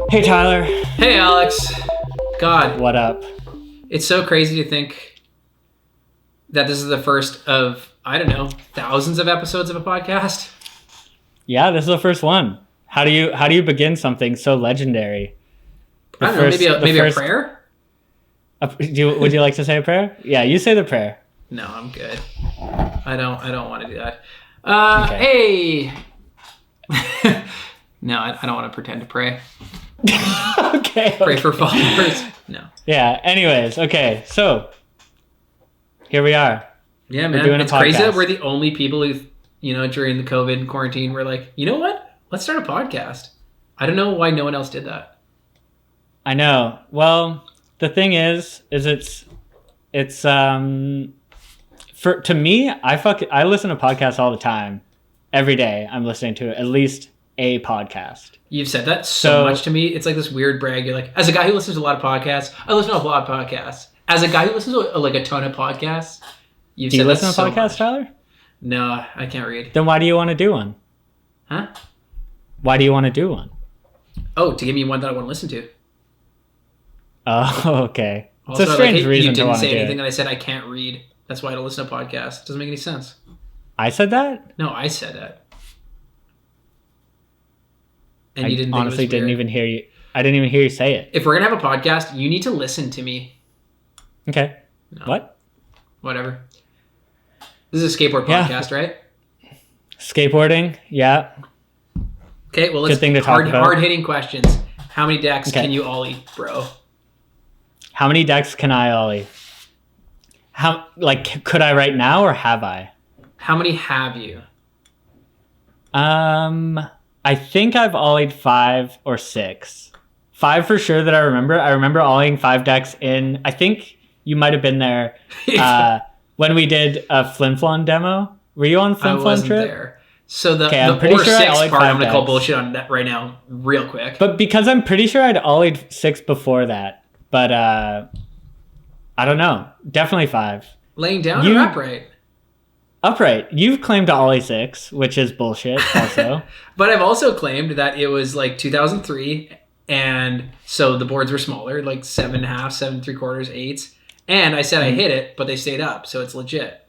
Hey Tyler. Hey Alex. God. What up? It's so crazy to think that this is the first of, I don't know, thousands of episodes of a podcast. Yeah, this is the first one. How do you begin something so legendary? I don't know, maybe a prayer? Would you like to say a prayer? Yeah, you say the prayer. No, I'm good. I don't want to do that. Okay. Hey. No, I don't want to pretend to pray. Okay. Pray for followers. No. Yeah. Anyways, okay. So here we are. Yeah, man. It's crazy that we're the only people who, during the COVID quarantine, we're like, you know what? Let's start a podcast. I don't know why no one else did that. I know. Well, the thing is it's to me, I listen to podcasts all the time. Every day I'm listening to at least a podcast. You've said that so much to me. It's like this weird brag. You're like, as a guy who listens to a lot of podcasts, I listen to a lot of podcasts. As a guy who listens to a ton of podcasts, you've said that so much. Do you listen to podcasts, Tyler? No, I can't read. Then why do you want to do one? Huh? Why do you want to do one? Oh, to give me one that I want to listen to. Oh, okay. Also, it's a strange reason to want to do it. You didn't say anything that I said I can't read. That's why I don't listen to podcasts. It doesn't make any sense. I said that? No, I said that. And I you didn't honestly didn't even hear you. I didn't even hear you say it. If we're going to have a podcast, you need to listen to me. Okay. No. What? Whatever. This is a skateboard podcast, right? Skateboarding, yeah. Okay, well, let's hard-hitting questions. How many decks can you ollie, bro? How many decks can I ollie? Could I right now or have I? How many have you? I think I've ollied 5 or 6. 5 for sure that I remember. I remember ollieing 5 decks in, I think you might have been there when we did a Flin Flon demo. Were you on Flin Flon trip? I wasn't there. So the pretty sure 6 part, I'm going to call bullshit on that right now real quick. But because I'm pretty sure I'd ollied 6 before that. But I don't know. Definitely 5. Laying down or upright? Upright. You've claimed to ollie 6, which is bullshit also. But I've also claimed that it was like 2003, and so the boards were smaller, like 7.5, 7 3/4, 8s. And I said I hit it, but they stayed up, so it's legit.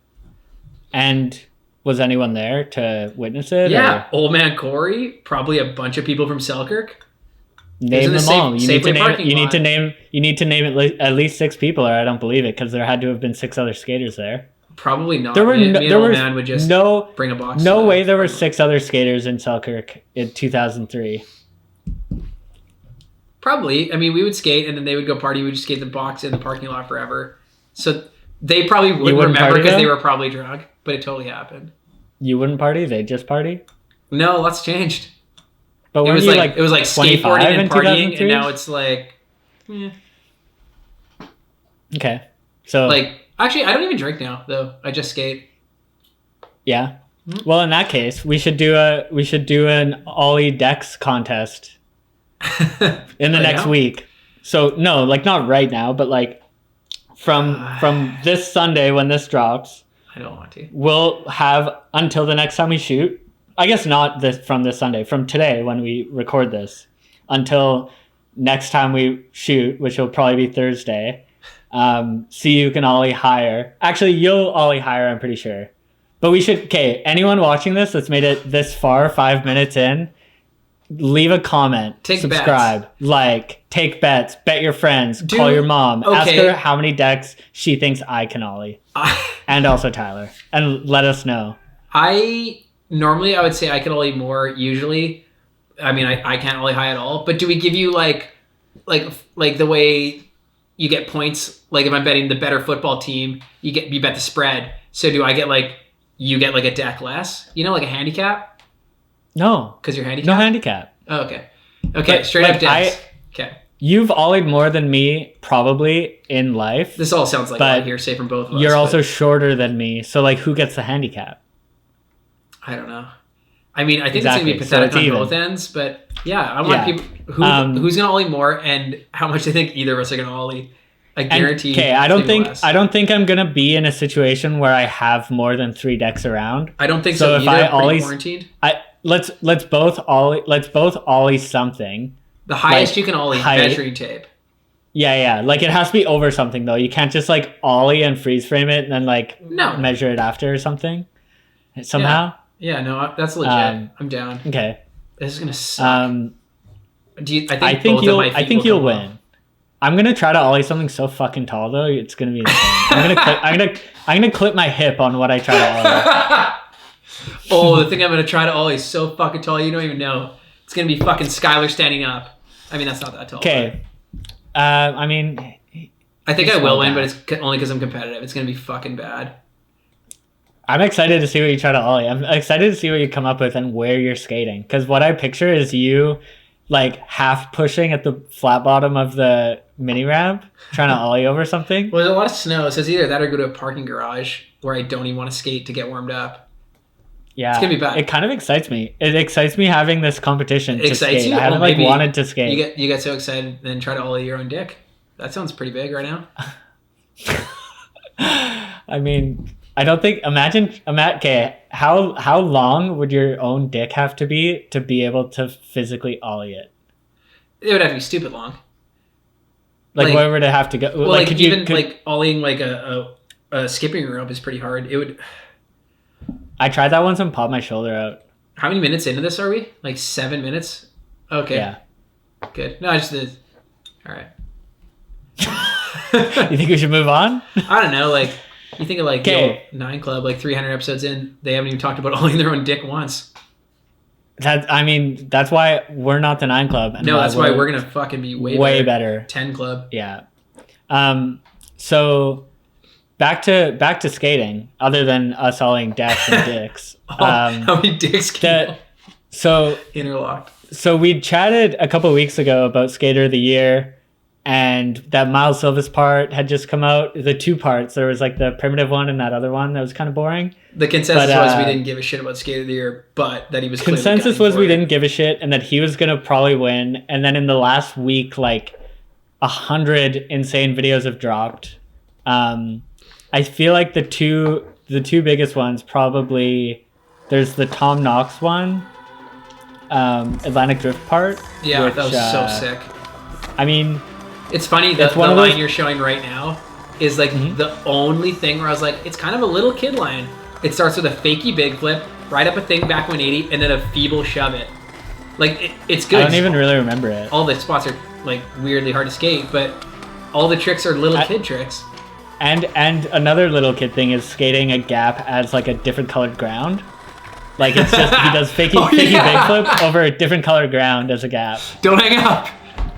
And was anyone there to witness it? Yeah, or? Old man Corey, probably a bunch of people from Selkirk. Name them all. You need to name at least 6 people, or I don't believe it, because there had to have been 6 other skaters there. Probably not. Man would just bring a box. No way there were 6 other skaters in Selkirk in 2003. Probably. I mean, we would skate, and then they would go party. We would just skate the box in the parking lot forever. So they probably wouldn't remember because they were probably drunk, but it totally happened. You wouldn't party? They'd just party? No, lots changed. But it was like skateboarding and partying, and now it's like, Okay, so actually, I don't even drink now though. I just skate. Yeah. Mm-hmm. Well, in that case, we should do an ollie decks contest in the next week. So no, not right now, but from this Sunday when this drops. I don't want to. We'll have until the next time we shoot. I guess not from this Sunday, from today when we record this, until next time we shoot, which will probably be Thursday. See who can ollie higher. Actually, you'll ollie higher, I'm pretty sure. But we should, anyone watching this that's made it this far, 5 minutes in, leave a comment, subscribe, take bets, bet your friends, call your mom, ask her how many decks she thinks I can ollie. And also Tyler. And let us know. Normally, I would say I could ollie more. Usually, I mean, I can't ollie high at all. But do we give you like the way you get points? Like if I'm betting the better football team, you bet the spread. So do I get you get a deck less? Like a handicap? No, because you're handicapped. No handicap. Oh, okay. Okay, straight up decks. Okay. You've ollied more than me probably in life. This all sounds like a lot of hearsay from both of us. You're also shorter than me, so who gets the handicap? I don't know. I mean, I think it's going to be pathetic on both ends, but yeah, I want people who's going to ollie more and how much they think either of us are going to ollie. I guarantee. Okay, I don't think I'm going to be in a situation where I have more than 3 decks around. I don't think so. If I ollie quarantined. let's both ollie something. The highest like, you can ollie, measuring tape. Yeah. Like it has to be over something though. You can't just like ollie and freeze frame it and then like measure it after or something. Somehow. Yeah, no, that's legit. I'm down. Okay. This is gonna suck. I think you'll win. I'm gonna try to ollie something so fucking tall though. It's gonna be insane. I'm gonna clip my hip on what I try to ollie. The thing I'm gonna try to ollie is so fucking tall. You don't even know. It's gonna be fucking Skylar standing up. I mean, that's not that tall. Okay. I mean, I think I will win, but it's only because I'm competitive. It's gonna be fucking bad. I'm excited to see what you try to ollie. I'm excited to see what you come up with and where you're skating. Because what I picture is you, like, half pushing at the flat bottom of the mini ramp, trying to ollie over something. Well, there's a lot of snow, so it's either that or go to a parking garage where I don't even want to skate to get warmed up. Yeah, it's gonna be bad. It kind of excites me. It excites me having this competition to skate. You? I haven't wanted to skate. You get so excited and then try to ollie your own dick. That sounds pretty big right now. I mean, I don't think. Imagine. Okay, how long would your own dick have to be able to physically ollie it? It would have to be stupid long. Like where would it have to go? Well, like ollieing like a skipping rope is pretty hard. It would. I tried that once and popped my shoulder out. How many minutes into this are we? Like 7 minutes? Okay. Yeah. Good. No, I just did. All right. You think we should move on? I don't know. Like, you think of like the 9 Club, like 300 episodes in, they haven't even talked about ollieing their own dick once. That's why we're not the 9 Club. No, that's why we're going to fucking be way better. 10 Club. Yeah. So back to skating, other than us ollieing decks and dicks. How many dicks can you interlocked? So we chatted a couple of weeks ago about Skater of the Year, and that Miles Silva's part had just come out. The 2 parts. There was like the primitive one and that other one that was kind of boring. The consensus was we didn't give a shit about Skater of the Year, but that he was consensus was we didn't give a shit and that he was gonna probably win. And then in the last week, like 100 insane videos have dropped. I feel like the two biggest ones probably, there's the Tom Knox one, Atlantic Drift part. Yeah, which, that was so sick. I mean, it's funny that the line you're showing right now is like the only thing where I was like, it's kind of a little kid line. It starts with a fakey big flip, right up a thing back 180, and then a feeble shove it. Like it's good. I don't even really remember it. All the spots are like weirdly hard to skate, but all the tricks are little kid tricks. And another little kid thing is skating a gap as like a different colored ground. Like it's just he does fakey big flip over a different colored ground as a gap. Don't hang up.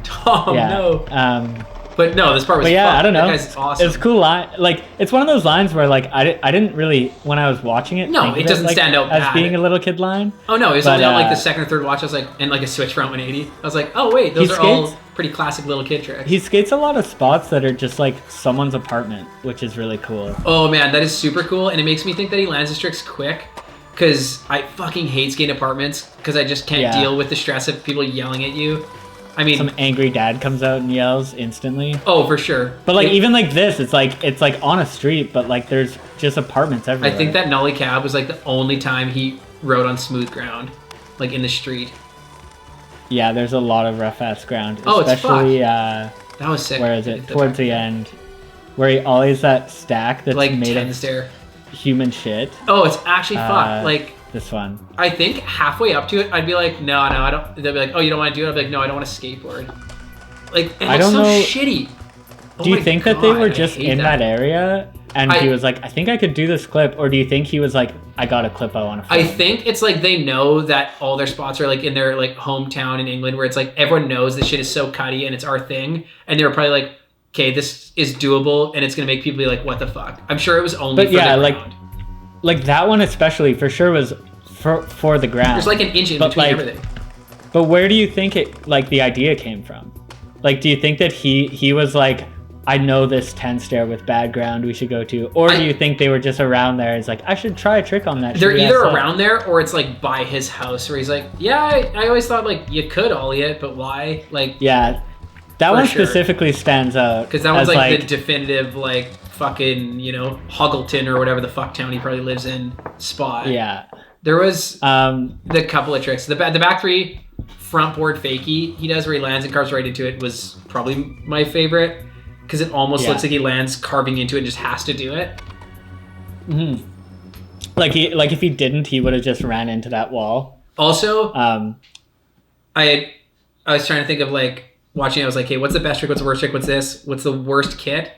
Tom, no. But no, this part was fun. I don't know. That guy's awesome. It's a cool line. Like it's one of those lines where like I didn't really, when I was watching it. No, it doesn't stand out as being a little kid line. Oh no, it was only on like the second or third watch. I was like, and like a switch front 180. I was like, oh wait, those are all pretty classic little kid tricks. He skates a lot of spots that are just like someone's apartment, which is really cool. Oh man, that is super cool, and it makes me think that he lands his tricks quick. Because I fucking hate skating apartments because I just can't deal with the stress of people yelling at you. I mean, some angry dad comes out and yells instantly. Oh, for sure. But like even like this, it's like on a street, but like there's just apartments everywhere. I think that nollie cab was like the only time he rode on smooth ground, like in the street. Yeah, there's a lot of rough ass ground. Oh, especially, that was sick. Where is it? Towards the end, where he always that stack that's like made of stair. Human shit. Oh, it's actually fucked. Like this one. I think halfway up to it, I'd be like, no, I don't. They'll be like, oh, you don't want to do it? I'd be like, no, I don't want to skateboard. Like, it looks so shitty. Do you think that they were just in that area and he was like, I think I could do this clip, or do you think he was like, I got a clip I want to film? I think it's like they know that all their spots are like in their like hometown in England, where it's like everyone knows this shit is so cutty and it's our thing, and they were probably like, okay, this is doable and it's gonna make people be like, what the fuck? I'm sure it was only for the ground. Like that one especially for sure was for the ground. There's like an inch in between everything. But where do you think it like the idea came from? Like, do you think that he was like, I know this 10 stair with bad ground we should go to, or do you think they were just around there? It's like, I should try a trick on that. They're either around there or it's like by his house where he's like, yeah, I always thought like you could ollie it, but why? Like, yeah, that one specifically stands out because that one's like the definitive like fucking, you know, Hoggleton or whatever the fuck town he probably lives in spot. Yeah, there was the couple of tricks. The back three front board fakie he does where he lands and carves right into it was probably my favorite because it almost looks like he lands carving into it and just has to do it. Mm-hmm. Like if he didn't, he would have just ran into that wall. Also, I was trying to think of like watching. I was like, hey, what's the best trick? What's the worst trick? What's this? What's the worst kit?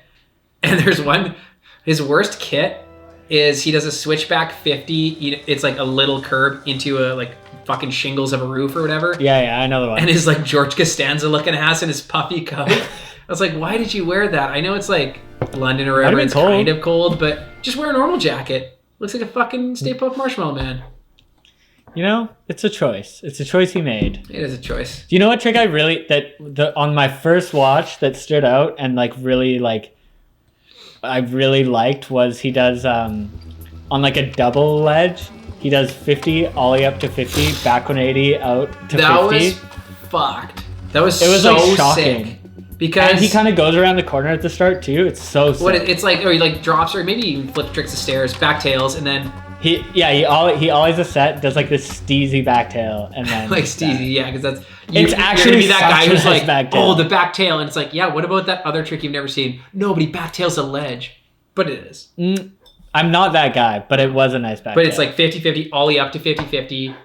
And there's one. His worst kit is he does a switchback 50. It's like a little curb into a like fucking shingles of a roof or whatever. Yeah, I know the one. And his like George Costanza looking ass in his puffy coat. I was like, why did you wear that? I know it's like London or wherever. It's kind of cold, but just wear a normal jacket. Looks like a fucking Stay Puft Marshmallow Man. You know, it's a choice. It's a choice he made. It is a choice. Do you know what trick I really on my first watch that stood out and like really like I really liked was he does on like a double ledge. He does 50 ollie up to 50, back 180 out to 50. That was fucked. It was so like shocking. Sick. Because and he kind of goes around the corner at the start too. It's so sick. It's like, or he like drops, or maybe even flip tricks the stairs, back tails, and then he always a set does like this steezy back tail and then like steezy, yeah, because that's it's actually you're gonna be that guy who's like, oh, the back tail, and it's like, yeah, what about that other trick you've never seen? Nobody back tails a ledge, but it is. I'm not that guy, but it was a nice back. But it's like 50-50, ollie up to 50-50,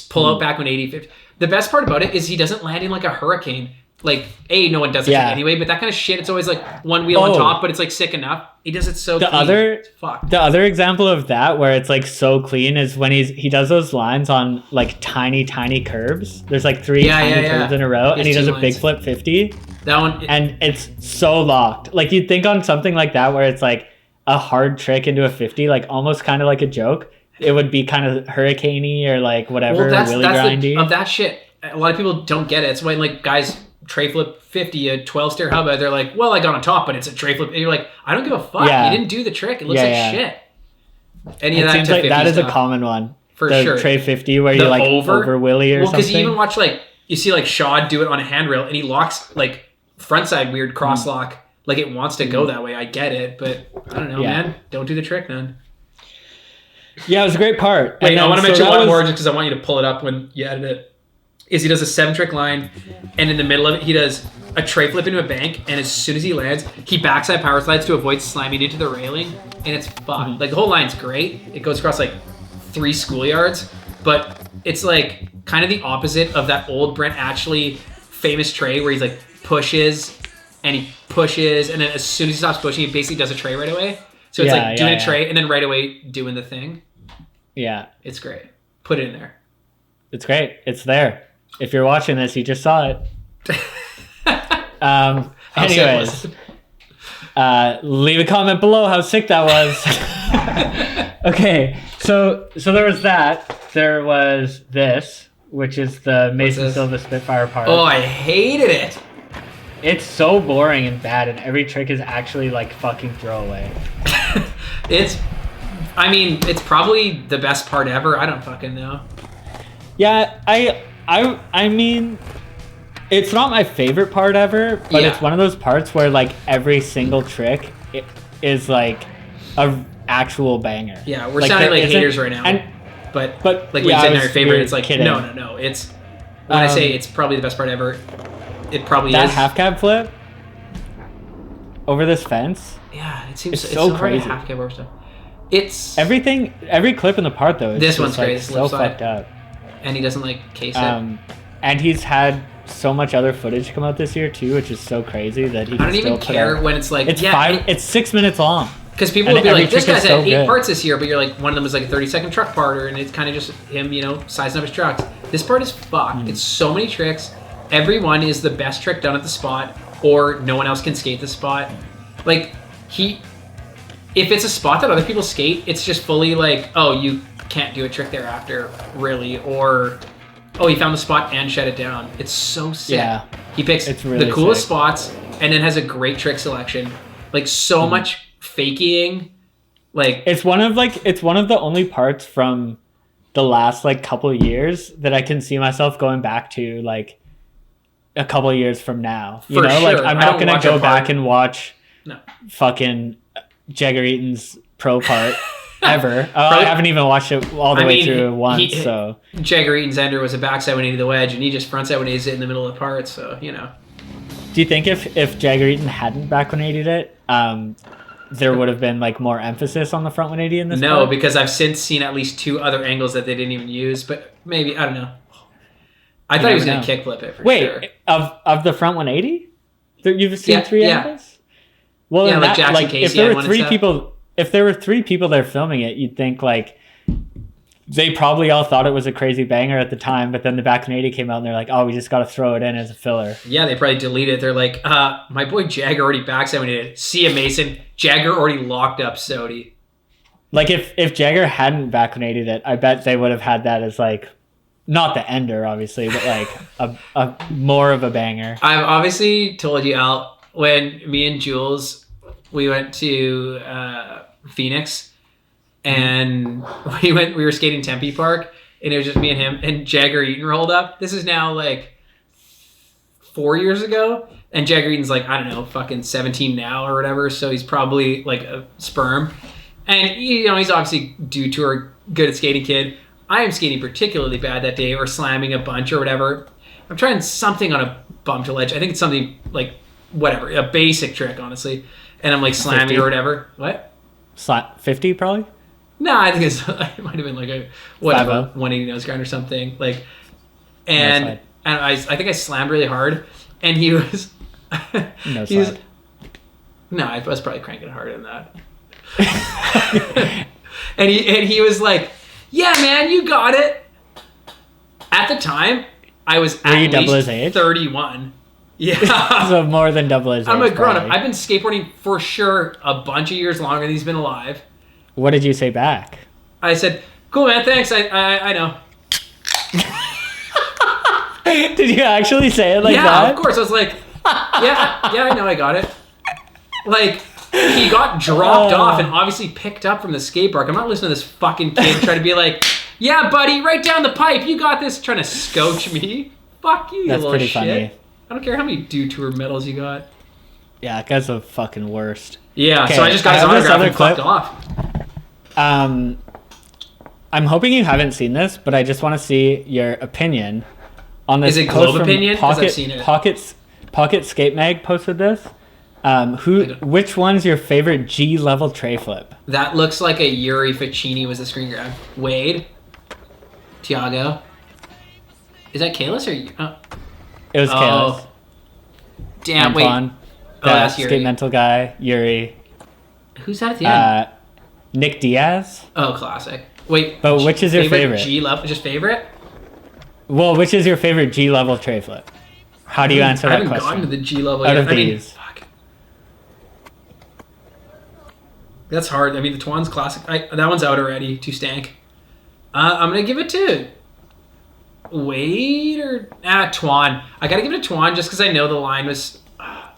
pull out back 180-50. The best part about it is he doesn't land in like a hurricane. Like, no one does it anyway, but that kind of shit, it's always like one wheel on top, but it's like sick enough. He does it so clean. The other example of that where it's like so clean is when he does those lines on like tiny curbs. There's like three tiny curbs in a row, and he does a big flip 50. That one, and it's so locked. Like you'd think on something like that where it's like a hard trick into a 50, like almost kind of like a joke, it would be kind of hurricane-y or like whatever, willy grindy. Of that shit, a lot of people don't get it. It's when like guys tray flip 50, a 12-stair hub, they're like, well, I got on top, but it's a tray flip. And you're like, I don't give a fuck. You didn't do the trick. It looks like shit. Any of that seems like that is a common one. For the sure. Tray 50 where you like over willy or something. Well, because you even watch like, you see like Shad do it on a handrail and he locks like frontside weird cross lock. Like it wants to go that way. I get it, but I don't know, man. Don't do the trick, man. Yeah, it was a great part. Wait, I want to mention one more just because I want you to pull it up when you edit it. Is he does a 7-trick line, and in the middle of it, he does a tray flip into a bank, and as soon as he lands, he backside power slides to avoid slamming into the railing, and it's fun. Like, the whole line's great. It goes across, like, 3 schoolyards, but it's, like, kind of the opposite of that old Brent Ashley famous tray where he's, like, pushes, and then as soon as he stops pushing, he basically does a tray right away. So it's, like, doing a tray, and then right away doing the thing. Yeah. It's great. Put it in there. It's great. It's there. If you're watching this, you just saw it. Anyways, leave a comment below how sick that was. Okay, so there was that. There was this, which is the Mason Silva Spitfire part. Oh, I hated it. It's so boring and bad, and every trick is actually like fucking throwaway. It's probably the best part ever. I don't fucking know. Yeah, I mean, it's not my favorite part ever, but it's one of those parts where like every single trick is like a actual banger. Yeah, we're sounding like haters right now. But like when you said your favorite, it's like kidding. No. It's when I say it's probably the best part ever, it probably is. That half cab flip over this fence. Yeah, it seems it's so crazy. Half cab over stuff. It's everything. Every clip in the part though. This one's like, great. So fucked up. And he doesn't like case it. And he's had so much other footage come out this year too, which is so crazy that he. I don't even care when it's like it's 6 minutes long. Because people will be like, this guy's had 8 parts this year, but you're like, one of them was like a 30-second truck part, and it's kind of just him, sizing up his trucks. This part is fucked. It's so many tricks. Every one is the best trick done at the spot, or no one else can skate the spot. Like if it's a spot that other people skate, it's just fully like, oh, you can't do a trick thereafter, really, or oh, he found the spot and shut it down. It's so sick. Yeah, he picks the coolest spots and then has a great trick selection. Like so much faking. Like it's one of the only parts from the last like couple years that I can see myself going back to like a couple years from now. You know, sure. Like I'm not gonna go back and watch fucking Jagger Eaton's pro part ever. I haven't even watched it all the way through once. So Jagger Eaton's ender was a backside 180 to the wedge, and he just frontside 180s it in the middle of the part. So Do you think if Jagger Eaton hadn't back 180'd it, there would have been like more emphasis on the front 180 in this? No, part? because I've since seen at least 2 other angles that they didn't even use. But maybe, I don't know. I thought he was going to kickflip it for sure. Wait, of the front 180? You've seen 3 angles? Well, yeah, like Jackson Casey. If there were 3 people, if there were 3 people there filming it, you'd think like they probably all thought it was a crazy banger at the time, but then the back 180 came out and they're like, oh, we just got to throw it in as a filler. Yeah, they probably deleted it. They're like, my boy Jagger already backside 180 it. See ya, Mason. Jagger already locked up Sodi. Like if Jagger hadn't back 180'd it, I bet they would have had that as like, not the ender, obviously, but like a more of a banger. I've obviously told you, Al, when me and Jules, we went to Phoenix, and we were skating Tempe Park, and it was just me and him, and Jagger Eaton rolled up. This is now like 4 years ago, and Jagger Eaton's like, I don't know, fucking 17 now or whatever, so he's probably like a sperm. And he's obviously due to a good at skating kid. I am skating particularly bad that day, or slamming a bunch or whatever. I'm trying something on a bump to ledge. I think it's something like whatever, a basic trick, honestly. And I'm like slamming 50. or whatever. What? 50 probably? No, I think it might have been like a whatever 180 nose grind or something. Like, and I think I slammed really hard, and he was no slide. No, I was probably cranking it harder than that. and he was like, yeah, man, you got it. At the time, I was at least double his age? 31. Yeah. So more than double his age. I'm a grown up. probably. I've been skateboarding for sure a bunch of years longer than he's been alive. What did you say back? I said, cool, man, thanks. I know. Did you actually say it like that? Yeah, of course. I was like, yeah, I know I got it. Like, he got dropped off and obviously picked up from the skate park. I'm not listening to this fucking kid try to be like, yeah, buddy, right down the pipe. You got this. Trying to scotch me. Fuck you, That's little pretty shit. funny. I don't care how many Dew Tour medals you got. Yeah, that guy's the fucking worst. Yeah, Okay, so I just got his have this autograph other and fucked off. I'm hoping you haven't seen this, but I just want to see your opinion on this. Is it post Globe from opinion? 'Cause I've seen it. PocketScape Mag posted this. Which one's your favorite G level tray flip? That looks like a Yuri Ficini was the screen grab. Wade, Tiago. Is that Kalis or? It was Kalis. Damn! Antoine, Wait. That's Yuri. skate mental guy. Yuri. Who's that at the end? Nick Diaz. Oh, classic. Wait. But which is your favorite? G level, just favorite? Well, which is your favorite G level tray flip? How do you answer that question? I haven't gotten to the G level Out yet. of these. Fuck. That's hard. I mean, the Twan's classic. That one's out already. Too stank. I'm gonna give it to Wade or Twan. I gotta give it to Twan just because I know the line was.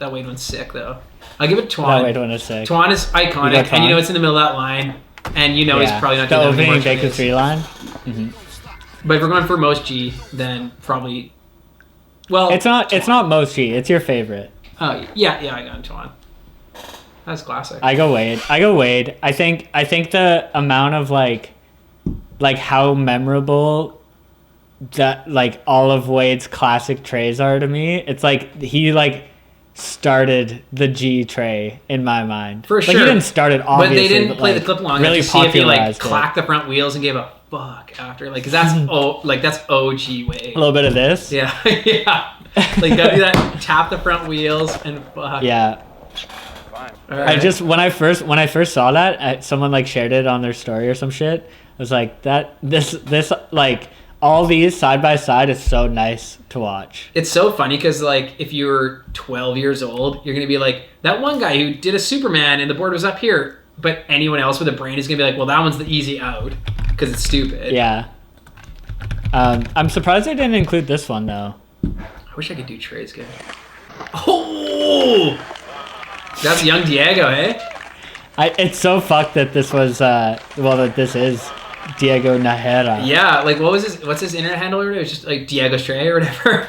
That Wade one's sick though. I'll give it to Twan. That Wade one is sick. Twan is iconic, and you know it's in the middle of that line, and you know he's probably not the doing opening that Baker 3 line. Mm-hmm. But if we're going for most G, then probably. Well, It's not most G. It's your favorite. Oh yeah, I got Twan. That's classic. I go Wade. I think the amount of like how memorable that like all of Wade's classic trays are to me. It's like he like started the G tray in my mind. For sure. Like he didn't start it obviously. But they didn't play like, the clip long really enough to see if he like popularized clacked the front wheels and gave a fuck after. Like, cause that's that's OG Wade. A little bit of this. Yeah, yeah. Like you gotta do that. Tap the front wheels and fuck. Yeah. Right. I just when I first saw that, someone like shared it on their story or some shit. I was like, this like all these side by side is so nice to watch. It's so funny because like if you're 12 years old, you're gonna be like that one guy who did a Superman and the board was up here, but anyone else with a brain is gonna be like, well, that one's the easy out because it's stupid. Yeah. I'm surprised they didn't include this one though. I wish I could do trays good. Oh, that's young Diego, eh? It's so fucked that this was that this is Diego Najera. Yeah, like what's his internet handle? It was just like Diego Stray or whatever.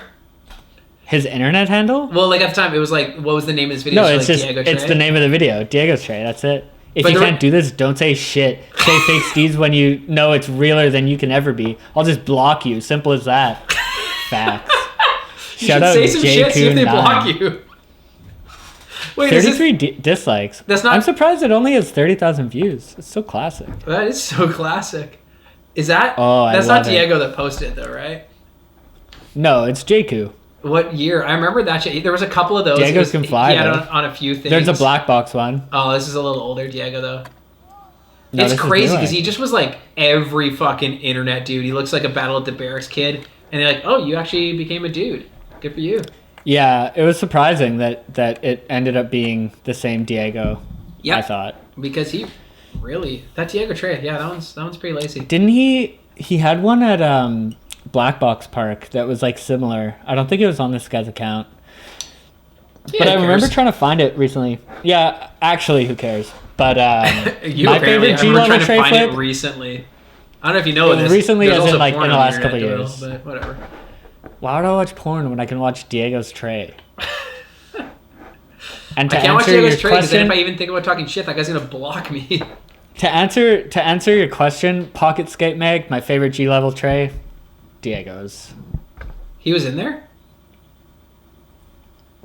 His internet handle? Well, like at the time it was like what was the name of this video? No, so, it's like, just Diego it's Stray? the name of the video. Diego Stray, that's it. If you can't do this, don't say shit. Say fake steeds when you know it's realer than you can ever be. I'll just block you. Simple as that. Facts. Shout out say some shit, see if they block you. Wait, 33 dislikes. That's not. I'm surprised it only has 30,000 views. It's so classic. That is so classic. Is that? Oh, that's not Diego that posted though, right? No, it's Jakku. What year? I remember that shit. There was a couple of those. Diego can fly. He had on a few things. There's a black box one. Oh, this is a little older Diego though. No, it's crazy because he just was like every fucking internet dude. He looks like a Battle at the Barracks kid, and they're like, "Oh, you actually became a dude. Good for you." Yeah, it was surprising that it ended up being the same Diego. Yeah, I thought because that Diego trade. Yeah, that one's pretty lazy. Didn't he? He had one at Black Box Park that was like similar. I don't think it was on this guy's account. Yeah, but I remember trying to find it recently. Yeah, actually, who cares? But my favorite G-level tray flip recently. I don't know if you know this. Recently, as in like in the last couple of years. But whatever. Why would I watch porn when I can watch Diego's tray? And I can't watch Diego's tray because then if I even think about talking shit, that guy's gonna block me. To answer your question, PocketScape Mag, my favorite G-level tray, Diego's. He was in there?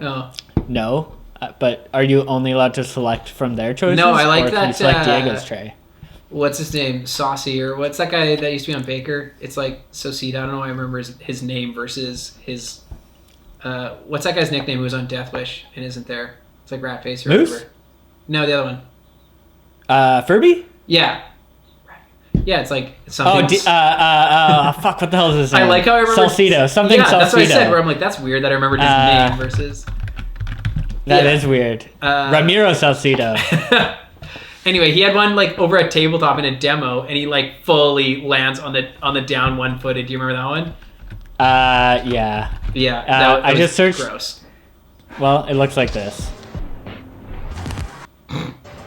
Oh. No, but are you only allowed to select from their choices? No, I like that. Can you select Diego's tray? What's his name? Saucy, or what's that guy that used to be on Baker? It's like Sosita. I don't know why I remember his name versus his... what's that guy's nickname who was on Death Wish and isn't there? It's like Rat Face or Moose? whatever. No, the other one. Furby? Yeah. Yeah, it's like something... fuck, what the hell is his name? I like how I remember... Salcedo. Something yeah, Salcedo. That's what I said, where I'm like, that's weird that I remembered his name versus... That is weird. Ramiro Salcedo. Anyway, he had one like over a tabletop in a demo, and he like fully lands on the down one-footed. Do you remember that one? Yeah. Yeah. That I just searched. Gross. Well, it looks like this.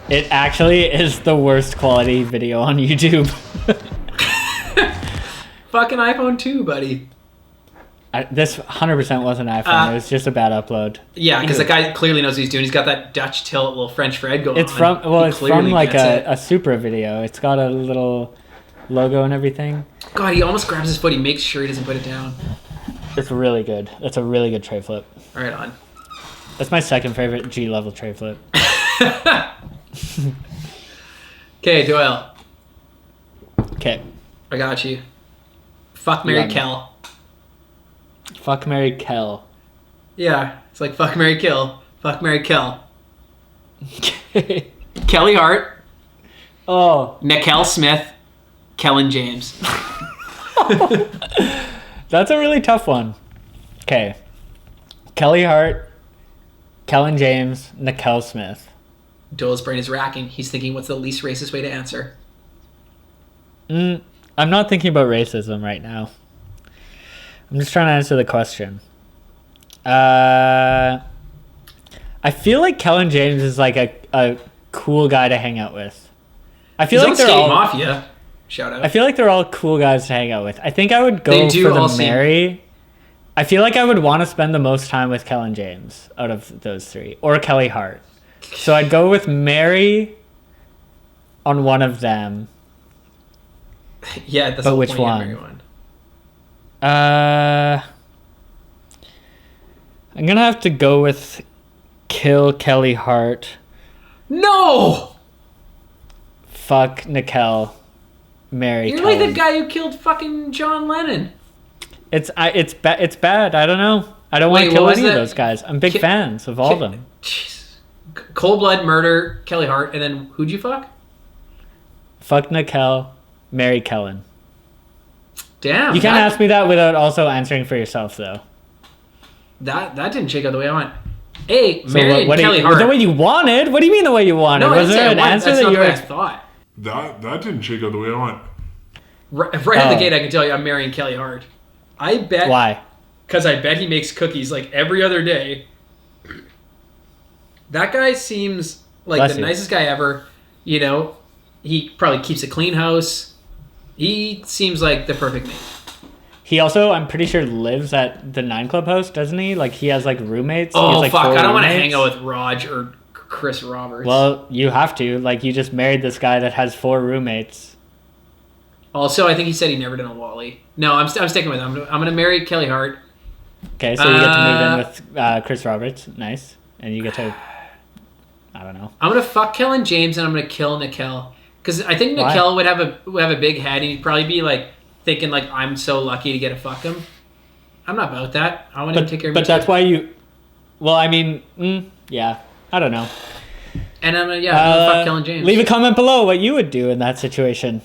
It actually is the worst quality video on YouTube. Fucking iPhone 2, buddy. This 100% wasn't iPhone. It was just a bad upload. Yeah, because the guy clearly knows what he's doing. He's got that Dutch tilt, little French Fred going on. It's from like a Supra video. It's got a little logo and everything. God, he almost grabs his foot. He makes sure he doesn't put it down. It's really good. That's a really good tray flip. Right on. That's my second favorite G-level tray flip. Okay, Doyle. Okay. I got you. Fuck, marry, Kell. Fuck, marry, Kell. Yeah, it's like fuck, marry, kill. Fuck, marry, Kell. Kelly Hart. Oh. Nickel Smith. Kellen James. That's a really tough one. Okay. Kelly Hart, Kellen James, Nickel Smith. Doyle's brain is racking. He's thinking, what's the least racist way to answer? I'm not thinking about racism right now. I'm just trying to answer the question. I feel like Kellen James is like a cool guy to hang out with. I feel like they're all Mafia. Shout out. I feel like they're all cool guys to hang out with. I think I would go for the Mary. I feel like I would want to spend the most time with Kellen James out of those three, or Kelly Hart. So I'd go with Mary on one of them. Yeah, that's but which one? I'm gonna have to go with kill Kelly Hart. No. Fuck Nickel. Marry. You're Kellen. like the guy who killed fucking John Lennon. It's bad. I don't know. I don't want to kill any of those guys. I'm big fans of all of them. Jeez. Cold blood murder, Kelly Hart, and then who'd you fuck? Fuck Nickel. Marry Kellen. Damn. You can't ask me that without also answering for yourself, though. That didn't shake out the way I want. Hey, marry Kelly Hart. The way you wanted? What do you mean the way you wanted? No, was there an answer that's that not you the way I thought? That didn't shake out the way I want. Right at the gate, I can tell you I'm marrying Kelly Hart. I bet. Why? Because I bet he makes cookies like every other day. That guy seems like the nicest guy ever. You know, he probably keeps a clean house. He seems like the perfect mate. He also, I'm pretty sure, lives at the 9 Club house, doesn't he? Like, he has, like, roommates. Oh, he has, like, fuck. I don't want to hang out with Raj or Chris Roberts. Well, you have to. Like, you just married this guy that has 4 roommates. Also, I think he said he never done a Wally. No, I'm sticking with him. I'm gonna marry Kelly Hart. Okay, so you get to move in with Chris Roberts. Nice. And you get to... I don't know. I'm gonna fuck Kellen James and I'm gonna kill Nickel. Because I think Nickel would have a big head and he'd probably be like thinking like I'm so lucky to get to fuck him. I'm not about that. I want to take care of. But that's why you. Well, I mean, yeah, I don't know. And I'm gonna fuck Kellen James. Leave a comment below what you would do in that situation.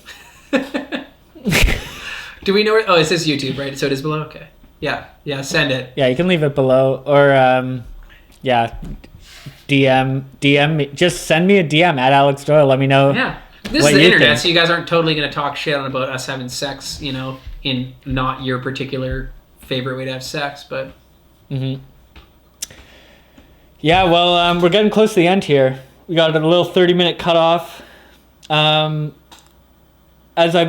Do we know where? Oh, it says YouTube, right? So it is below. Okay. Yeah. Send it. Yeah, you can leave it below, or yeah, DM me. Just send me a DM at Alex Doyle. Let me know. Yeah. This is the internet, so you guys aren't totally going to talk shit on about us having sex, you know, in not your particular favorite way to have sex, but... Mm-hmm. Yeah, well, we're getting close to the end here. We got a little 30-minute cutoff. As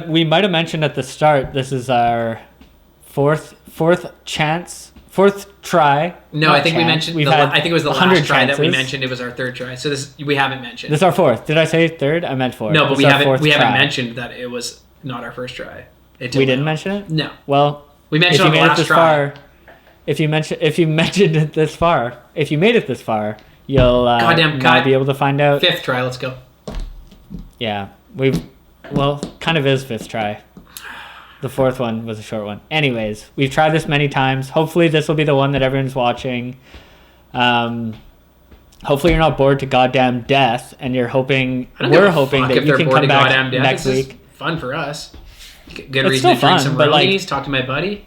we might have mentioned at the start, this is our fourth try. No, I think we mentioned. I think it was the last try that we mentioned. It was our 3rd try. So this we haven't mentioned. This is our 4th. Did I say 3rd? I meant 4th. No, but we haven't mentioned that it was not our first try. We didn't mention it. No. Well, we mentioned on the last try. If you mentioned it this far, if you made it this far, you'll now be able to find out. 5th try. Let's go. Yeah, kind of is 5th try. The 4th one was a short one. Anyways, we've tried this many times. Hopefully this will be the one that everyone's watching. Hopefully you're not bored to goddamn death, and we're hoping that you can come back next week. Fun for us. Good reason to drink some Rollies, talk to my buddy.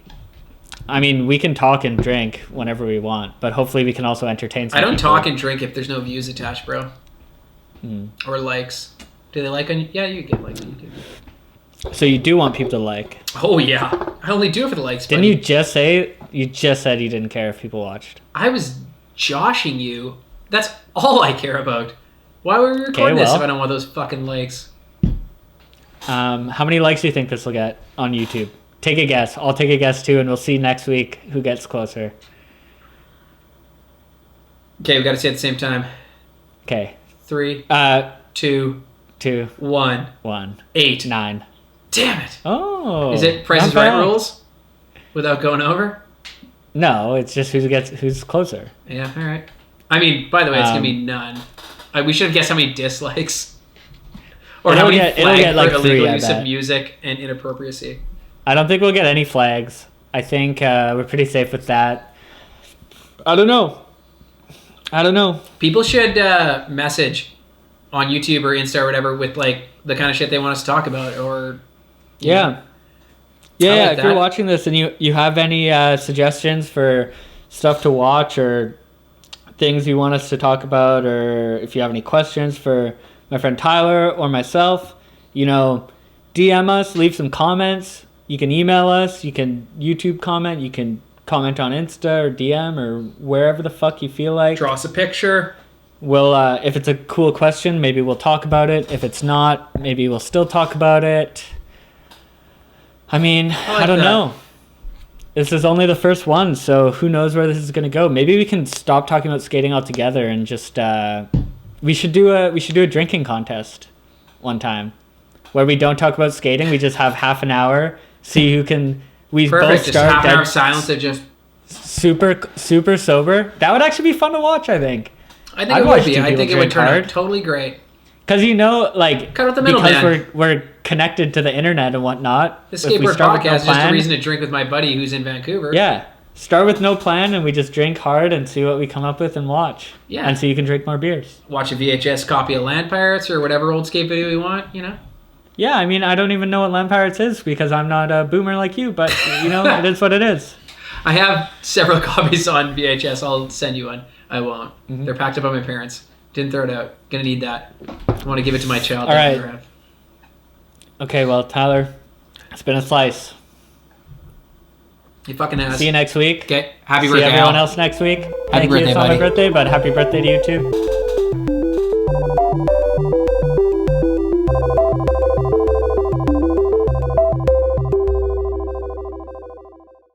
I mean, we can talk and drink whenever we want, but hopefully we can also entertain some people. I don't people. talk and drink if there's no views attached, bro. Or likes. Do they like on you? Yeah, you get likes on YouTube. So you do want people to like? Oh yeah, I only do it for the likes. Didn't you just say? You just said you didn't care if people watched. I was joshing you. That's all I care about. Why were we recording this if I don't want those fucking likes? How many likes do you think this will get on YouTube? Take a guess. I'll take a guess too, and we'll see next week who gets closer. Okay, we got to say it at the same time. Okay. 3, 2, 1. 8. 9. Damn it! Oh, is it Price is Right rules without going over? No, it's just who's closer. Yeah, all right. I mean, by the way, it's gonna be none. We should have guessed how many dislikes or how many flags like for illegal use of music and inappropriacy. I don't think we'll get any flags. I think we're pretty safe with that. I don't know. People should message on YouTube or Insta or whatever with like the kind of shit they want us to talk about, or yeah. If you're watching this and you have any suggestions for stuff to watch or things you want us to talk about, or if you have any questions for my friend Tyler or myself, DM us, leave some comments. You can email us, you can YouTube comment, you can comment on Insta or DM or wherever the fuck you feel like. Draw us a picture. We'll, if it's a cool question, maybe we'll talk about it. If it's not, maybe we'll still talk about it. I mean, I don't know. This is only the first one, so who knows where this is going to go. Maybe we can stop talking about skating altogether and just we should do a drinking contest one time where we don't talk about skating. We just have half an hour. See who can. We both just start half an hour of silence of just super sober. That would actually be fun to watch. I think. I think it would be. I think it would turn out totally great. Because cut out the middle, because we're connected to the internet and whatnot. The Skateboard Podcast is just a reason to drink with my buddy who's in Vancouver. Yeah. Start with no plan and we just drink hard and see what we come up with and watch. Yeah. And so you can drink more beers. Watch a VHS copy of Land Pirates or whatever old skate video we want, Yeah, I mean, I don't even know what Land Pirates is because I'm not a boomer like you, but, it is what it is. I have several copies on VHS. I'll send you one. I won't. Mm-hmm. They're packed up by my parents. Didn't throw it out. Gonna need that. I want to give it to my child. All right. Okay, well, Tyler, it's been a slice. You fucking ass. See you next week. Okay. Happy birthday. See everyone else next week. Thank you. It's not my birthday, but happy birthday to you too.